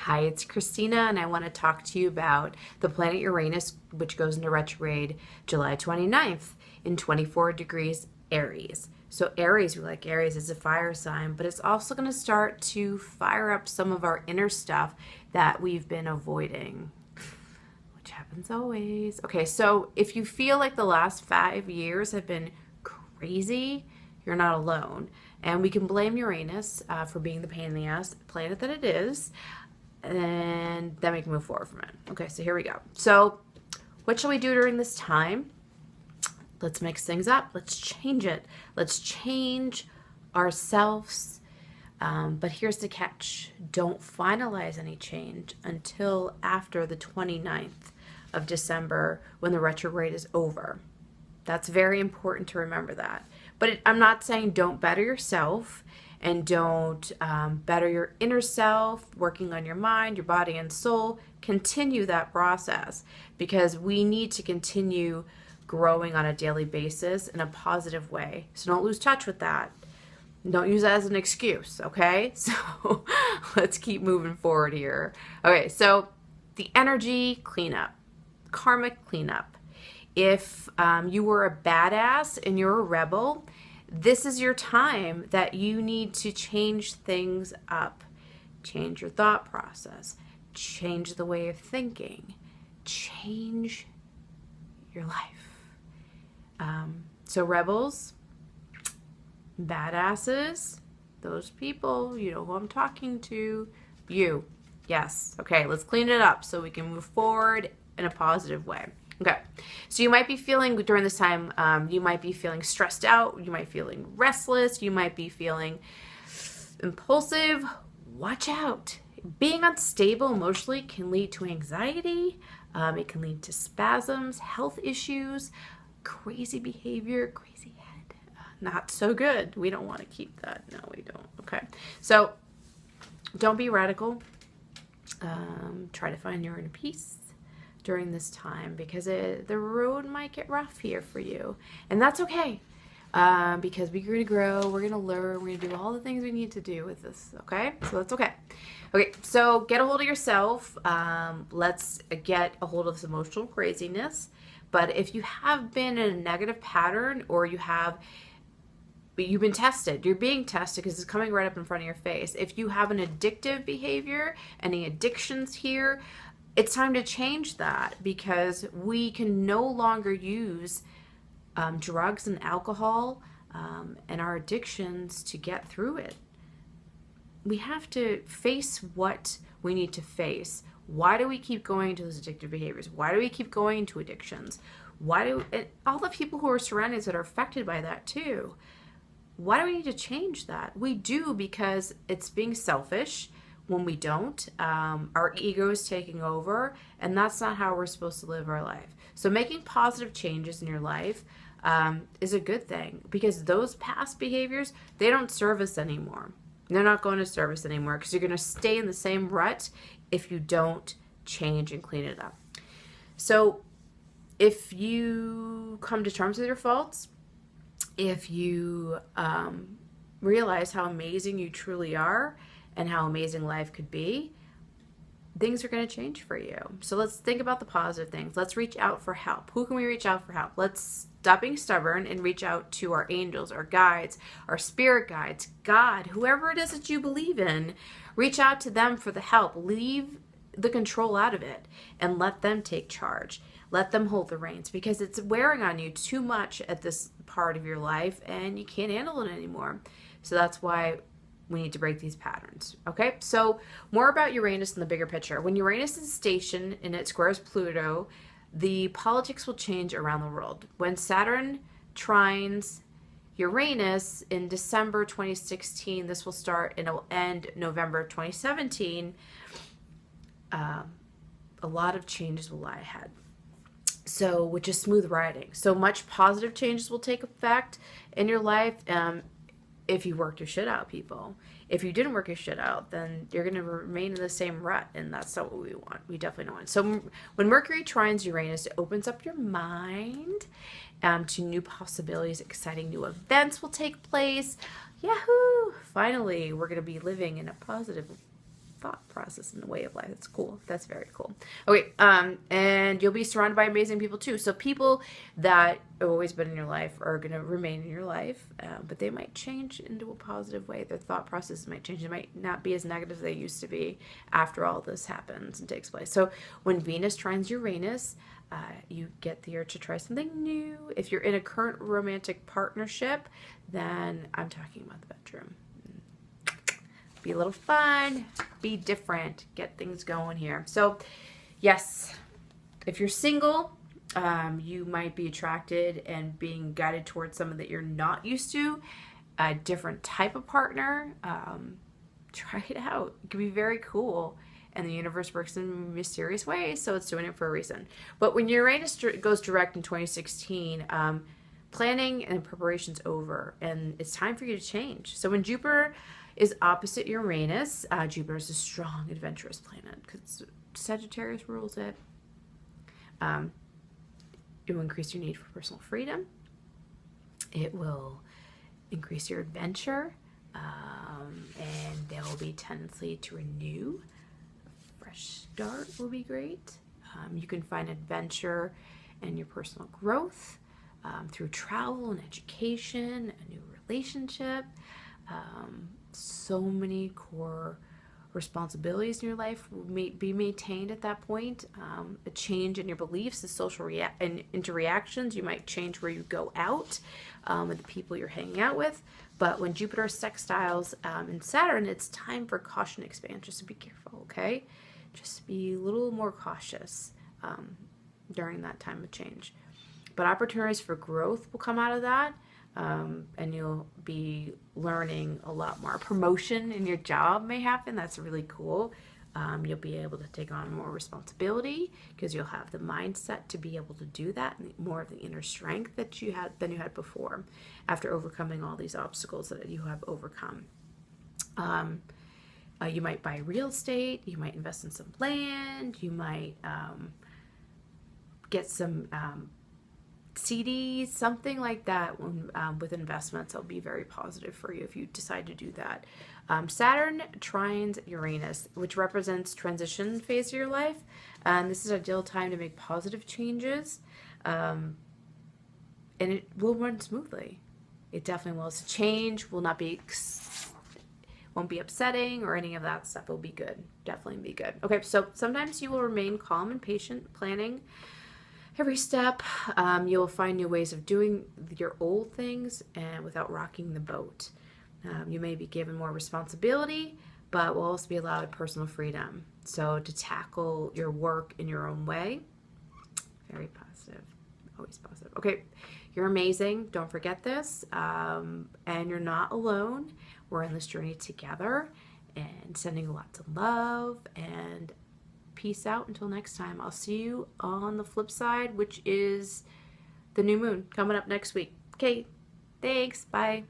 Hi, it's Christina, and I want to talk to you about the planet Uranus, which goes into retrograde July 29th in 24 degrees Aries. So Aries, we like Aries as a fire sign, but it's also going to start to fire up some of our inner stuff that we've been avoiding, which happens always. Okay, so if you feel like the last 5 years have been crazy, you're not alone. And we can blame Uranus for being the pain in the ass planet that it is, and then we can move forward from it. Okay, so here we go. So what shall we do during this time? Let's mix things up. Let's change it. Let's change ourselves. But here's the catch. Don't finalize any change until after the 29th of December when the retrograde is over. That's very important to remember that. But I'm not saying don't better yourself and don't better your inner self, working on your mind, your body, and soul. Continue that process because we need to continue growing on a daily basis in a positive way. So don't lose touch with that. Don't use that as an excuse, okay? So let's keep moving forward here. Okay, so the energy cleanup, karmic cleanup. If you were a badass and you're a rebel, this is your time that you need to change things up. Change your thought process. Change the way of thinking. Change your life. So rebels, badasses, those people, you know who I'm talking to, you. Yes. Okay, let's clean it up so we can move forward in a positive way. Okay, so you might be feeling during this time, you might be feeling stressed out, you might be feeling restless, you might be feeling impulsive. Watch out. Being unstable emotionally can lead to anxiety, it can lead to spasms, health issues, crazy behavior, crazy head. Not so good. We don't want to keep that. No, we don't. Okay, so don't be radical. Try to find your inner peace during this time because the road might get rough here for you, and that's okay because we're going to grow, we're going to learn, we're going to do all the things we need to do with this. Okay, so that's okay. Okay, so get a hold of yourself. Let's get a hold of this emotional craziness. But if you have been in a negative pattern or you've been tested, you're being tested because it's coming right up in front of your face. If you have an addictive behavior, any addictions here, it's time to change that because we can no longer use drugs and alcohol and our addictions to get through it. We have to face what we need to face. Why do we keep going to those addictive behaviors? Why do we keep going to addictions? And all the people who are surrounded that are affected by that too. Why do we need to change that? We do because it's being selfish. When we don't, our ego is taking over, and that's not how we're supposed to live our life. So making positive changes in your life is a good thing because those past behaviors, they don't serve us anymore. They're not going to serve us anymore because you're going to stay in the same rut if you don't change and clean it up. So if you come to terms with your faults, if you realize how amazing you truly are, and how amazing life could be, things are going to change for you. So let's think about the positive things. Let's reach out for help. Who can we reach out for help? Let's stop being stubborn and reach out to our angels, our guides, our spirit guides, God, whoever it is that you believe in. Reach out to them for the help. Leave the control out of it and let them take charge. Let them hold the reins because it's wearing on you too much at this part of your life and you can't handle it anymore. So that's why we need to break these patterns. Okay, so more about Uranus in the bigger picture. When Uranus is stationed and it squares Pluto, the politics will change around the world. When Saturn trines Uranus in December 2016, this will start and it will end November 2017. A lot of changes will lie ahead. So, which is smooth riding. So much positive changes will take effect in your life. If you worked your shit out, people. If you didn't work your shit out, then you're going to remain in the same rut, and that's not what we want. We definitely don't want. So when Mercury trines Uranus, it opens up your mind to new possibilities. Exciting new events will take place. Yahoo! Finally, we're going to be living in a positive thought process and the way of life. That's cool. That's very cool. Okay, and you'll be surrounded by amazing people too. So people that have always been in your life are going to remain in your life, but they might change into a positive way. Their thought process might change. They might not be as negative as they used to be after all this happens and takes place. So when Venus trines Uranus, you get the urge to try something new. If you're in a current romantic partnership, then I'm talking about the bedroom. Be a little fun, be different, get things going here. So yes, if you're single, you might be attracted and being guided towards someone that you're not used to, a different type of partner. Try it out. It can be very cool. And the universe works in mysterious ways, so it's doing it for a reason. But when Uranus goes direct in 2016, planning and preparation's over, and it's time for you to change. So when Jupiter is opposite Uranus, Jupiter is a strong, adventurous planet because Sagittarius rules it. It will increase your need for personal freedom. It will increase your adventure, and there will be a tendency to renew. A fresh start will be great. You can find adventure and your personal growth through travel and education, a new relationship. So many core responsibilities in your life will be maintained at that point. A change in your beliefs, the social and interreactions. You might change where you go out with the people you're hanging out with. But when Jupiter sextiles in Saturn, it's time for caution and expansion. So be careful, okay? Just be a little more cautious during that time of change. But opportunities for growth will come out of that. And you'll be learning a lot more. Promotion in your job may happen. That's really cool. You'll be able to take on more responsibility because you'll have the mindset to be able to do that, and more of the inner strength that you had than you had before after overcoming all these obstacles that you have overcome. You might buy real estate. You might invest in some land. You might get some CDs, something like that. With investments, it'll be very positive for you if you decide to do that. Saturn trines Uranus, which represents transition phase of your life, and this is an ideal time to make positive changes, and it will run smoothly. It definitely will. So change will not be won't be upsetting or any of that stuff. It will be good. Definitely be good. Okay, so sometimes you will remain calm and patient, planning every step. You'll find new ways of doing your old things and without rocking the boat. You may be given more responsibility, but will also be allowed personal freedom. So to tackle your work in your own way, very positive, always positive. Okay, you're amazing. Don't forget this. And you're not alone. We're in this journey together, and sending lots of love and peace out until next time. I'll see you on the flip side, which is the new moon coming up next week. Okay, thanks. Bye.